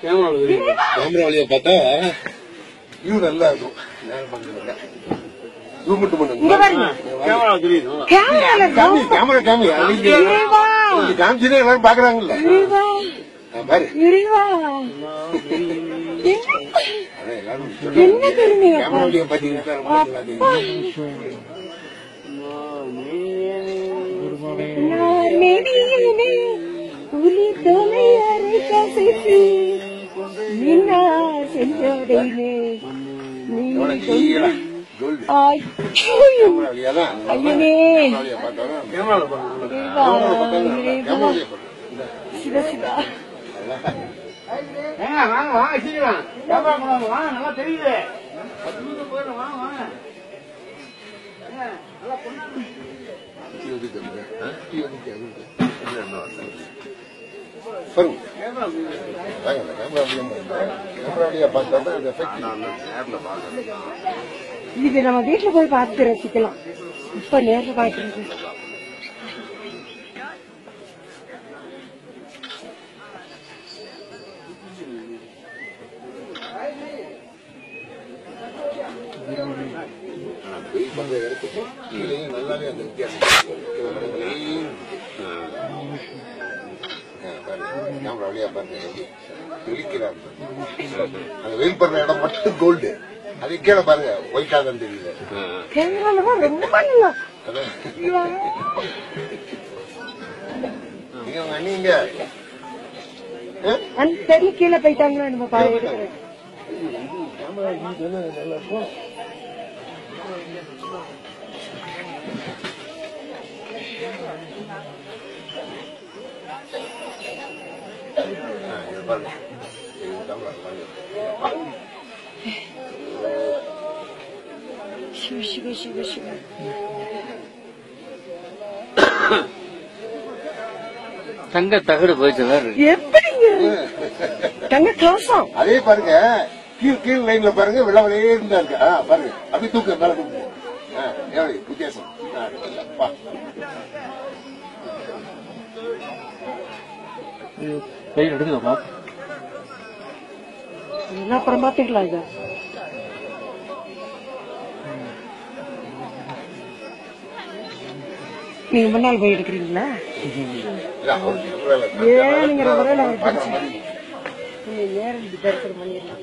Camera வழியா பார்த்தா view நல்லா இருக்கும். ஜூம் மட்டும் பண்ணுங்க. கேமரா காமிச்சுன்னா எல்லாரும் பாக்குறாங்கல்ல பாரு. கேமரா வழியா பாத்தீங்கன்னா நல்லா தெரியுது. இது நம்ம வீட்டுல போய் பார்த்து ரசிக்கலாம். இப்ப நேர்ல பாக்குறது நல்லாவே அந்த வித்தியாசம் கேமரா வழியா பாருங்க. அந்த வெயில் பண்ற இடம் மட்டும் கோல்டு, அது கீழே பாருங்க ஒயிட்டா தான் தெரியுது. நீங்க கீழே போயிட்டாங்களா நம்ம பாரு. நல்லா இருக்கும். சிவ சிவ சிவ சிவ. தங்க தகடு போயிட்டு எப்படிங்க தங்க கலசம் அதே பாருங்க. கீழ் லைன்ல பாருங்க வெள்ளவெளே இருந்தா இருக்கு. பாருங்க அப்படி தூக்கு மேல தூக்கு. வித்தியாசம் எடுக்குதா அப்புறம் பாத்துக்கலாம். இத நீங்க முன்னால் போய் எடுக்கிறீங்களா? ஏனுங்கிற முறையில் நீங்க நேரம் தரிசனம் பண்ணிடலாம்.